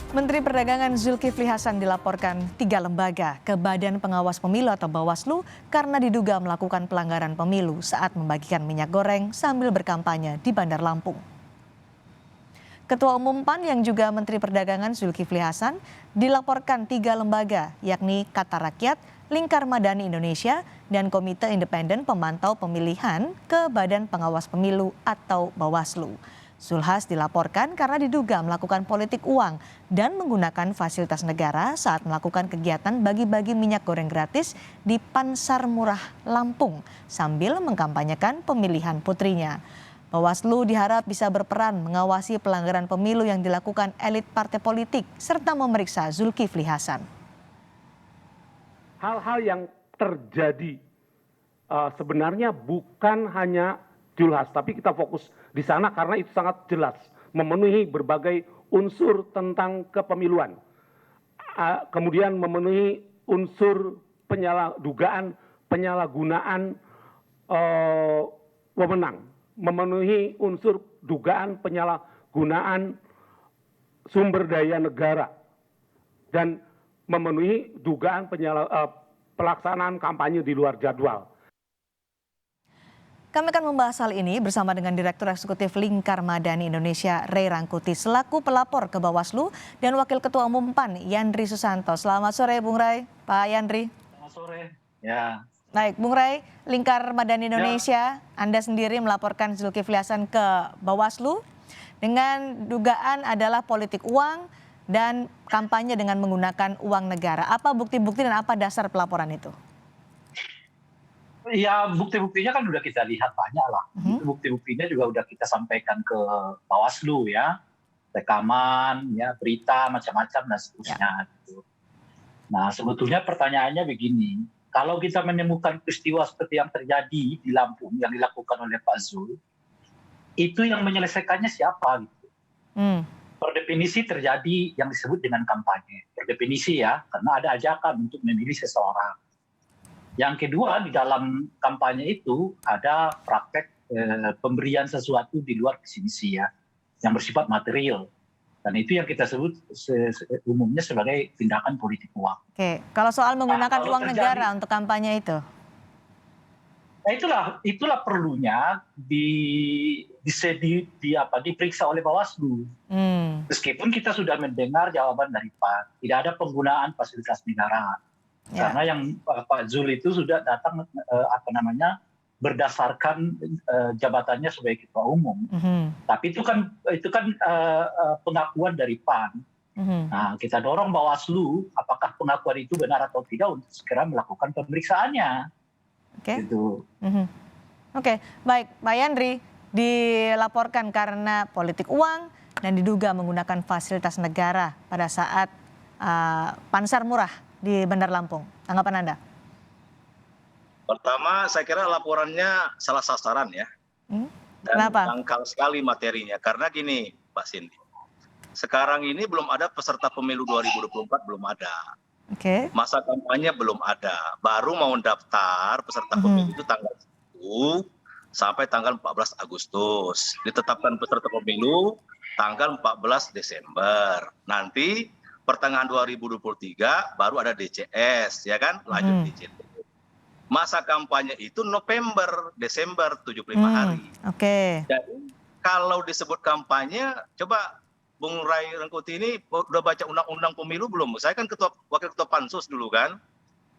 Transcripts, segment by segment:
Menteri Perdagangan Zulkifli Hasan dilaporkan 3 lembaga ke Badan Pengawas Pemilu atau Bawaslu karena diduga melakukan pelanggaran pemilu saat membagikan minyak goreng sambil berkampanye di Bandar Lampung. Ketua Umum PAN yang juga Menteri Perdagangan Zulkifli Hasan dilaporkan 3 lembaga yakni Kata Rakyat, Lingkar Madani Indonesia, dan Komite Independen Pemantau Pemilihan ke Badan Pengawas Pemilu atau Bawaslu. Zulhas dilaporkan karena diduga melakukan politik uang dan menggunakan fasilitas negara saat melakukan kegiatan bagi-bagi minyak goreng gratis di Pansar Murah Lampung sambil mengkampanyekan pemilihan putrinya. Bawaslu diharap bisa berperan mengawasi pelanggaran pemilu yang dilakukan elit partai politik serta memeriksa Zulkifli Hasan. Hal-hal yang terjadi sebenarnya bukan hanya Zulhas, tapi kita fokus di sana karena itu sangat jelas memenuhi berbagai unsur tentang kepemiluan. Kemudian memenuhi unsur dugaan penyalahgunaan wewenang, memenuhi unsur dugaan penyalahgunaan sumber daya negara, dan memenuhi dugaan pelaksanaan kampanye di luar jadwal. Kami akan membahas hal ini bersama dengan Direktur Eksekutif Lingkar Madani Indonesia, Ray Rangkuti, selaku pelapor ke Bawaslu, dan Wakil Ketua Umum PAN, Yandri Susanto. Selamat sore, Bung Ray. Pak Yandri. Selamat sore. Ya. Baik, Bung Ray, Lingkar Madani Indonesia, Anda sendiri melaporkan Zulkifli Hasan ke Bawaslu dengan dugaan adalah politik uang dan kampanye dengan menggunakan uang negara. Apa bukti-bukti dan apa dasar pelaporan itu? Ya, bukti-buktinya kan sudah kita lihat banyak lah. Bukti-buktinya juga sudah kita sampaikan ke Bawaslu ya, rekaman, ya, berita macam-macam dan seterusnya. Ya. Gitu. Nah, sebetulnya pertanyaannya begini, kalau kita menemukan peristiwa seperti yang terjadi di Lampung yang dilakukan oleh Pak Zul, itu yang menyelesaikannya siapa gitu? Per definisi terjadi yang disebut dengan kampanye. Per definisi ya, karena ada ajakan untuk memilih seseorang. Yang kedua, di dalam kampanye itu ada praktek pemberian sesuatu di luar visi misi ya, yang bersifat material. Dan itu yang kita sebut umumnya sebagai tindakan politik uang. Oke, kalau soal menggunakan uang negara untuk kampanye itu? Nah itulah perlunya diperiksa oleh Bawaslu. Meskipun kita sudah mendengar jawaban dari PAN, tidak ada penggunaan fasilitas negara. Ya. Karena yang Pak Zul itu sudah datang berdasarkan jabatannya sebagai ketua umum. Tapi itu kan pengakuan dari PAN. Nah, kita dorong Bawaslu apakah pengakuan itu benar atau tidak untuk segera melakukan pemeriksaannya. Gitu. Oke, baik, Pak Yandri dilaporkan karena politik uang dan diduga menggunakan fasilitas negara pada saat Pansar Murah di Bandar Lampung. Tanggapan Anda? Pertama, saya kira laporannya salah sasaran ya. Dan kenapa? dangkal sekali materinya. Karena gini, Pak Cindy. Sekarang ini belum ada peserta pemilu 2024, belum ada. Masa kampanye belum ada. Baru mau daftar peserta pemilu itu tanggal 1 sampai tanggal 14 Agustus. Ditetapkan peserta pemilu tanggal 14 Desember. Nanti pertengahan 2023 baru ada DCS, ya kan? Lanjut DCT. Masa kampanye itu November, Desember, 75 hari. Jadi kalau disebut kampanye, coba Bung Ray Rangkuti ini udah baca undang-undang pemilu belum? Saya kan wakil ketua Pansus dulu kan.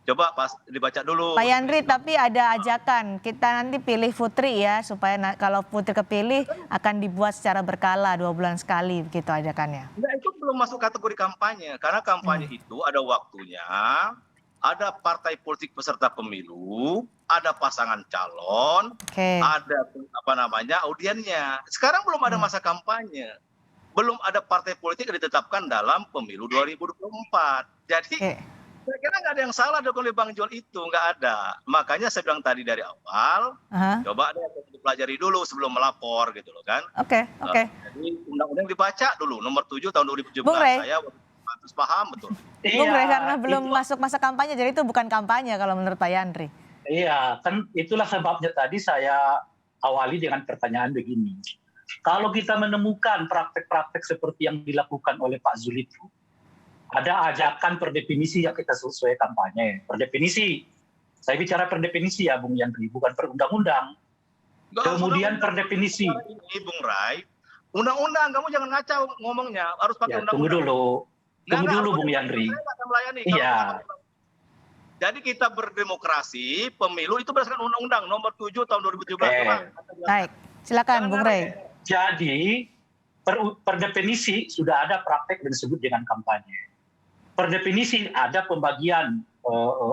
Coba dibaca dulu. Pak Yandri, tapi ada ajakan kita nanti pilih Putri ya, supaya kalau Putri kepilih akan dibuat secara berkala 2 bulan sekali, begitu ajakannya. Nah, itu belum masuk kategori kampanye, karena kampanye itu ada waktunya, ada partai politik peserta pemilu, ada pasangan calon, ada audiennya. Sekarang belum ada masa kampanye, belum ada partai politik yang ditetapkan dalam pemilu 2024. Jadi saya kira nggak ada yang salah oleh Bang Jol itu, nggak ada. Makanya saya bilang tadi dari awal, coba deh dipelajari dulu sebelum melapor gitu loh kan. Jadi undang-undang dibaca dulu, nomor 7 tahun 2017. Saya harus paham betul. Bung Ray, karena belum masuk masa kampanye, jadi itu bukan kampanye kalau menurut Pak Yandri. Iya, kan itulah sebabnya tadi saya awali dengan pertanyaan begini. Kalau kita menemukan praktek-praktek seperti yang dilakukan oleh Pak Zul itu, Ada ajakan per definisi yang kita sesuai kampanye. Per definisi. Saya bicara per definisi ya Bung Yandri, bukan per undang-undang. Kemudian per definisi. Ini Bung Rai, undang-undang, kamu jangan ngacau ngomongnya, harus pakai undang-undang. Tunggu dulu. Tunggu dulu Bung Yandri. Iya. Jadi kita berdemokrasi, pemilu itu berdasarkan undang-undang nomor 7 tahun 2017. Baik, silakan Bung Rey. Jadi per definisi sudah ada praktek yang disebut dengan kampanye. Per definisi ada pembagian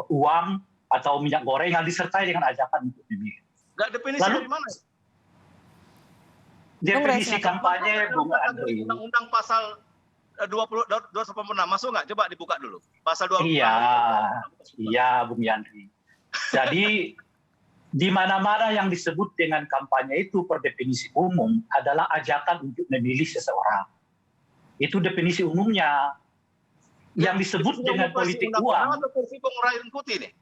uang atau minyak goreng yang disertai dengan ajakan untuk memilih. Enggak definisi dari mana? Definisi kampanye Bung Andri. Undang-undang pasal 286 masuk nggak? Coba dibuka dulu. Pasal 20. Iya Bung Yandri. Jadi di mana-mana yang disebut dengan kampanye itu per definisi umum adalah ajakan untuk memilih seseorang. Itu definisi umumnya. Yang disebut dengan politik uang. Atau versi Bung Rai Rangkuti nih?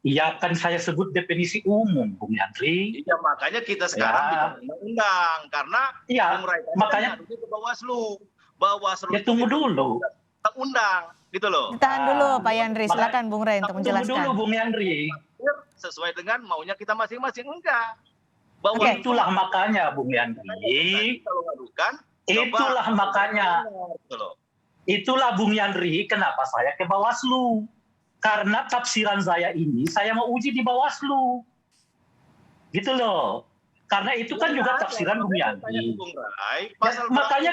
Iya kan saya sebut definisi umum Bung Yandri. Iya makanya kita sekarang di undang-undang karena Bung Rai makanya ke Bawaslu. Bawaslu ya tunggu dulu. Undang gitu loh. Tahan dulu Pak Yandri, silakan Bung Rey untuk menjelaskan. Tunggu dulu Bung Yandri. Sesuai dengan maunya kita masing-masing enggak. Itulah makanya Bung Yandri. Kalau ngadukan, itulah makanya. Itulah Bung Yandri kenapa saya ke Bawaslu. Karena tafsiran saya ini saya mau uji di Bawaslu. Gitu loh. Karena itu kan juga tafsiran Bung Yandri. Makanya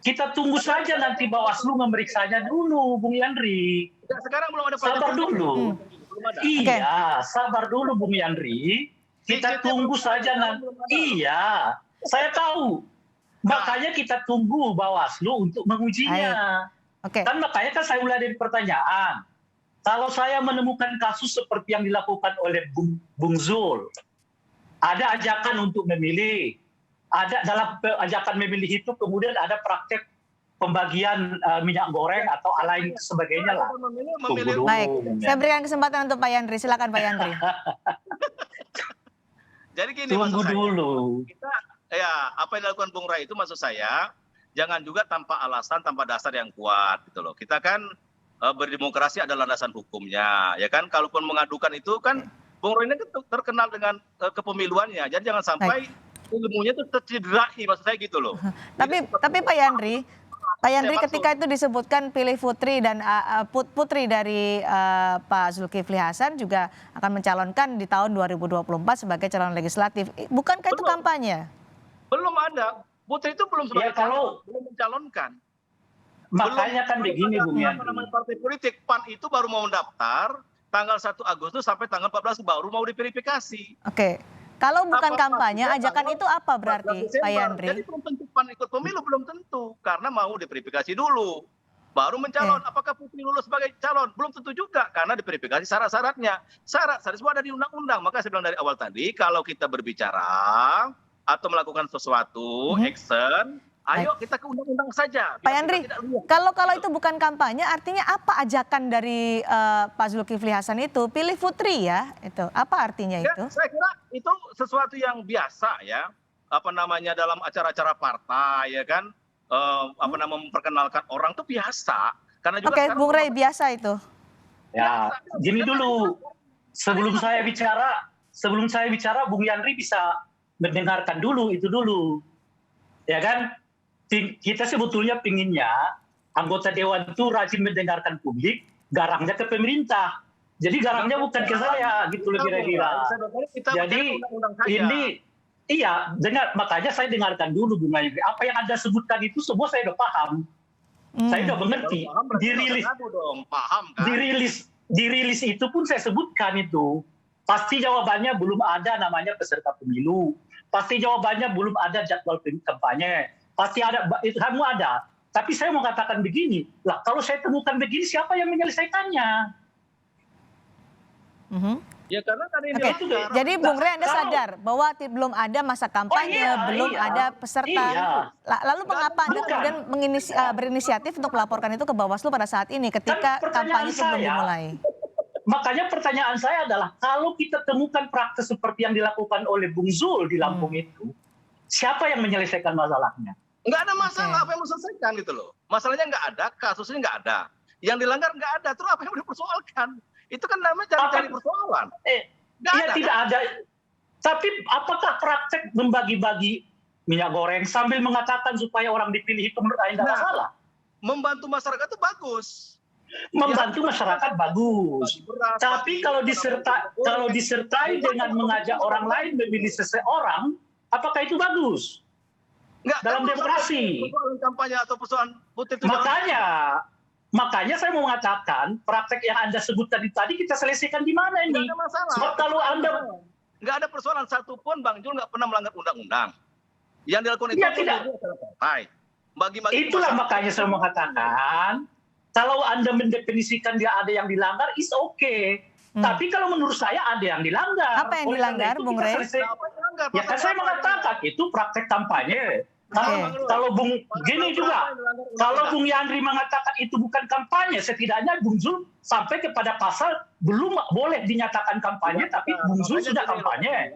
kita tunggu saja nanti Bawaslu memeriksanya dulu Bung Yandri. Sekarang belum ada sabar dulu. Iya, sabar dulu Bung Yandri. Kita tunggu saja nanti. Iya, saya tahu. Makanya kita tunggu Bawaslu untuk mengujinya. Kan makanya kan saya mulai dari pertanyaan. Kalau saya menemukan kasus seperti yang dilakukan oleh Bung Zul, ada ajakan untuk memilih, ada dalam ajakan memilih itu kemudian ada praktek pembagian minyak goreng atau lain sebagainya lah. Baik, saya berikan kesempatan untuk Pak Yandri. Silakan Pak Yandri. Jadi gini, tunggu dulu. Apa yang dilakukan Bung Rai itu maksud saya jangan juga tanpa alasan, tanpa dasar yang kuat gitu loh. Kita kan berdemokrasi ada landasan hukumnya, ya kan. Kalaupun mengadukan itu kan Bung Rai ini terkenal dengan kepemiluannya. Jadi jangan sampai ilmunya itu tercederai, maksud saya gitu loh. Tapi Pak Yandri ketika itu disebutkan pilih Putri dan putri dari Pak Zulkifli Hasan juga akan mencalonkan di tahun 2024 sebagai calon legislatif. Bukankah itu kampanye? Belum ada. Putri itu belum sebagai belum mencalonkan. Makanya kan begini Bung Yandri. Partai politik PAN itu baru mau daftar tanggal 1 Agustus sampai tanggal 14 baru mau diverifikasi. Oke. Kalau bukan kampanye, ajakan itu apa berarti Pak Yandri? Jadi belum tentu PAN ikut pemilu, belum tentu. Karena mau diverifikasi dulu. Baru mencalon. Apakah Putri lulus sebagai calon? Belum tentu juga. Karena diverifikasi syarat-syaratnya. Syarat semua ada di undang-undang. Maka saya bilang dari awal tadi, kalau kita berbicara atau melakukan sesuatu, action, ayo kita ke undang-undang saja. Pak Yandri, kalau itu bukan kampanye, artinya apa ajakan dari Pak Zulkifli Hasan itu? Pilih Putri ya, itu apa artinya itu? Saya kira itu sesuatu yang biasa ya, dalam acara-acara partai ya kan, memperkenalkan orang itu biasa. Karena juga Bung Rey, biasa itu. Ya, gini dulu, sebelum saya bicara, Bung Yandri bisa mendengarkan dulu itu dulu, ya kan? Kita sebetulnya pinginnya anggota dewan itu rajin mendengarkan publik, garangnya ke pemerintah. Jadi garangnya bukan ke saya, gitu loh kira-kira. Jadi ini, dengar, makanya saya dengarkan dulu Bung Yandri. Apa yang Anda sebutkan itu semua saya udah paham. Saya udah mengerti. Dirilis itu pun saya sebutkan itu. Pasti jawabannya belum ada namanya peserta pemilu. Pasti jawabannya belum ada jadwal kampanye. Pasti ada, itu semua ada. Tapi saya mau katakan begini, lah kalau saya temukan begini, siapa yang menyelesaikannya? Ya karena tadi jadi Bung Rey Anda sadar bahwa belum ada masa kampanye, belum ada peserta. Lalu mengapa Anda kemudian berinisiatif untuk melaporkan itu ke Bawaslu pada saat ini ketika kampanye itu belum dimulai? Makanya pertanyaan saya adalah, kalau kita temukan praktek seperti yang dilakukan oleh Bung Zul di Lampung itu, siapa yang menyelesaikan masalahnya? Nggak ada masalah, apa yang mau selesaikan gitu loh. Masalahnya nggak ada, kasusnya nggak ada. Yang dilanggar nggak ada, terus apa yang mau dipersoalkan? Itu kan namanya cari-cari persoalan. Iya tidak ada. Tapi apakah praktek membagi-bagi minyak goreng sambil mengatakan supaya orang dipilih itu menurut Anda masalah? Membantu masyarakat itu bagus. Membantu masyarakat bagus. Tapi kalau disertai dengan mengajak orang lain memilih seseorang, apakah itu bagus? Nggak, dalam demokrasi. Persoalan kampanye atau persoalan putih. Makanya saya mau mengatakan praktek yang Anda sebut tadi kita selesaikan di mana ini? Nggak ada masalah. Sebab kalau Anda nggak ada persoalan satupun Bang Jul nggak pernah melanggar undang-undang. Yang dilakukan itu tidak. Bagi-bagi. Itulah makanya saya mengatakan kalau Anda mendefinisikan dia ada yang dilanggar, is okay. Tapi kalau menurut saya ada yang dilanggar. Apa yang dilanggar, Bung Rey? Ya kan saya mengatakan itu praktek kampanye. Kalau Bung gini juga, kalau Bung Yandri mengatakan itu bukan kampanye, setidaknya Bung Zul sampai kepada pasal belum boleh dinyatakan kampanye, tapi Bung Zul sudah kampanye.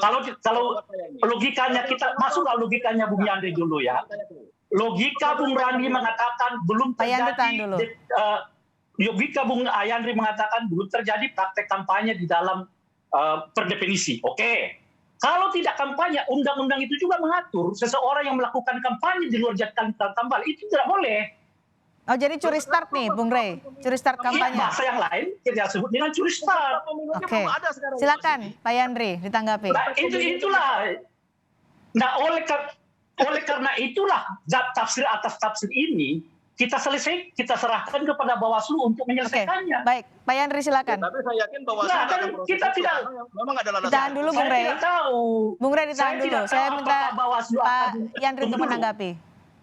Kalau logikanya kita masuk ke logikanya Bung Yandri dulu ya. Logika Bung Randi mengatakan belum terjadi. Logika Bung Yandri mengatakan belum terjadi praktek kampanye di dalam perdefinisi. Oke. Kalau tidak kampanye, undang-undang itu juga mengatur seseorang yang melakukan kampanye di luar jadwal kampanye itu tidak boleh. Oh, jadi curi start nih, Bung Rey, curi start kampanye. Iya, bahasa yang lain kita sebut dengan curi start. Oke, silakan Pak Yandri ditanggapi. Nah, itulah. Nah, oleh karena itulah tafsir atas tafsir ini kita serahkan kepada Bawaslu untuk menyelesaikannya. Oke, baik, Pak Yandri silakan. Tapi saya yakin Bawaslu kita tidak. Memang ada landasan. Ditahan dulu, Bung Rey. Saya tidak tahu. Bung Rey ditahan dulu. Saya minta Pak Yandri untuk menanggapi.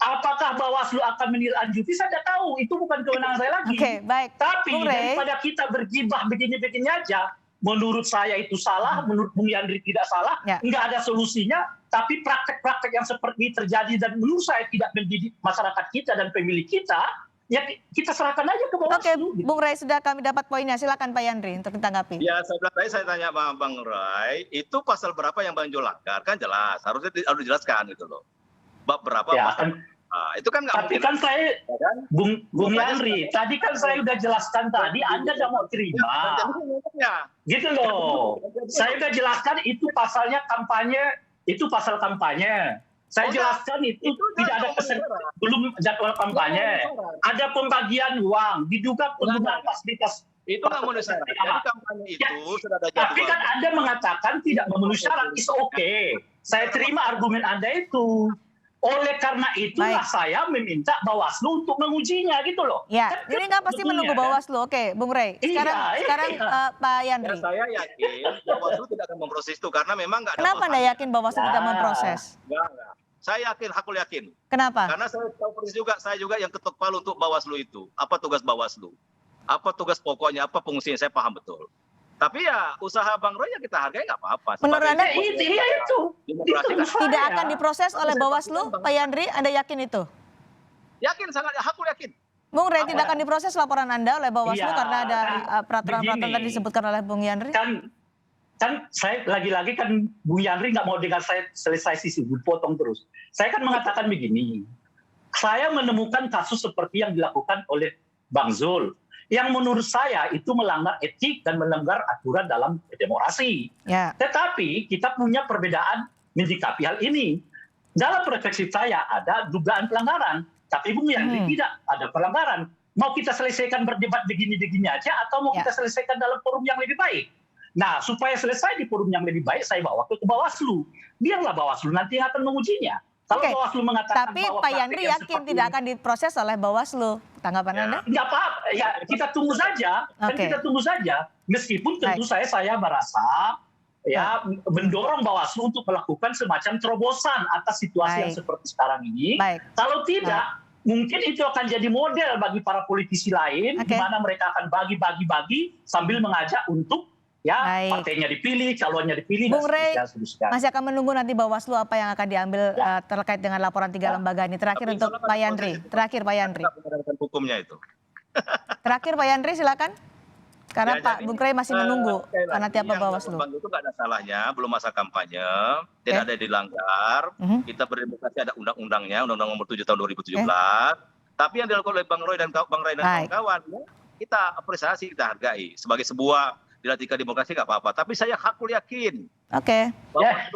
Apakah Bawaslu akan menindaklanjuti? Saya tidak tahu. Itu bukan kewenangan saya lagi. Oke, baik. Tapi Bung Rey, daripada kita bergibah begini-begini aja, menurut saya itu salah, menurut Bung Yandri tidak salah, nggak ada solusinya. Tapi praktek-praktek yang seperti ini terjadi dan menurut saya tidak mendidik masyarakat kita dan pemilih kita, ya kita serahkan aja ke Bawaslu. Oke, Bung Rey sudah kami dapat poinnya. Silakan Pak Yandri untuk ditanggapi. Ya, saya tanya Bang Ray, itu pasal berapa yang Bang Jul langgar? Kan jelas, harus dijelaskan gitu loh. Bab berapa? Ya, itu kan nggak mungkin. Tapi kan saya, Bung Yandri, tadi kan saya udah jelaskan tadi, Anda nggak mau terima. Gitu loh. Saya udah jelaskan itu pasalnya kampanye, itu pasal kampanye. Saya jelaskan itu tidak ada belum jadwal kampanye. Ada pembagian uang, diduga penggunaan fasilitas. Itu nggak memenuhi syarat. Jadi kampanye itu sudah ada jadwal. Tapi kan Anda mengatakan tidak memenuhi syarat, is okay. Saya terima argumen Anda itu. Oleh karena itulah saya meminta Bawaslu untuk mengujinya gitu loh. Ya, ini nggak pasti menunggu Bawaslu. Oke, Bung Rey. Sekarang Pak Yandri. Ya, saya yakin Bawaslu tidak akan memproses itu karena memang nggak ada. Kenapa Anda yakin Bawaslu tidak memproses? Enggak. Saya yakin. Kenapa? Karena saya tahu persis juga, saya juga yang ketok palu untuk Bawaslu itu. Apa tugas Bawaslu? Apa tugas pokoknya? Apa fungsinya? Saya paham betul. Tapi ya usaha Bang Roy yang kita hargai nggak apa-apa. Menurut Anda itu tidak akan diproses oleh Bawaslu, Pak Yandri? Anda yakin itu? Yakin, sangat aku yakin. Bung Rey, tidak akan diproses laporan Anda oleh Bawaslu karena ada peraturan-peraturan tadi disebutkan oleh Bung Yandri? Kan saya lagi-lagi kan Bung Yandri nggak mau dengan saya selesai sisi, potong terus. Saya kan mengatakan begini, saya menemukan kasus seperti yang dilakukan oleh Bang Zul, yang menurut saya itu melanggar etik dan melanggar aturan dalam demokrasi. Ya. Tetapi kita punya perbedaan menyikapi hal ini. Dalam persepsi saya ada dugaan pelanggaran, tapi Bung Yandri tidak ada pelanggaran. Mau kita selesaikan berdebat begini-begini aja atau mau kita selesaikan dalam forum yang lebih baik? Nah, supaya selesai di forum yang lebih baik, saya bawa ke Bawaslu. Biarlah Bawaslu nanti yang akan mengujinya. Kalau Bawaslu mengatakan tapi Pak Yandri yakin tidak akan diproses oleh Bawaslu. Tanggapan Anda? Nggak apa-apa. Ya, kita tunggu saja. Kita tunggu saja. Meskipun tentu saya merasa ya mendorong Bawaslu untuk melakukan semacam terobosan atas situasi yang seperti sekarang ini. Kalau tidak, mungkin itu akan jadi model bagi para politisi lain, di mana mereka akan bagi-bagi sambil mengajak untuk partainya dipilih, calonnya dipilih. Bung Rey masih akan menunggu nanti Bawaslu apa yang akan diambil terkait dengan laporan 3 lembaga ini. Terakhir untuk Pak Yandri. Terakhir Pak Yandri. Hukumnya itu. Terakhir Pak Yandri silakan. Karena Ya, Pak jadi, Bung Rey masih menunggu sekali lagi, penantian Bawaslu. Itu nggak ada salahnya, belum masa kampanye, tidak ada yang dilanggar. Kita berdemokrasi, ada undang-undangnya, Undang-Undang Nomor 7 tahun 2017. Tapi yang dilakukan oleh Bang Roy dan kawan-kawan, kita apresiasi, kita hargai sebagai sebuah dinamika demokrasi, nggak apa-apa. Tapi saya hakul yakin. Oke,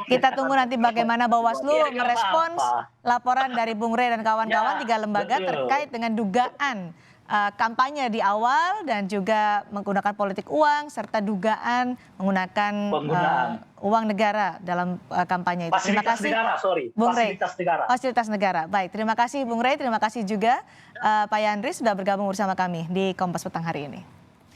kita tunggu nanti bagaimana Bawaslu merespons laporan dari Bung Rey dan kawan-kawan 3 lembaga terkait dengan dugaan kampanye di awal dan juga menggunakan politik uang serta dugaan menggunakan uang negara dalam kampanye itu. Terima kasih, Bung Rey. Fasilitas negara. Baik, terima kasih Bung Rey, terima kasih juga Pak Yandri sudah bergabung bersama kami di Kompas Petang hari ini.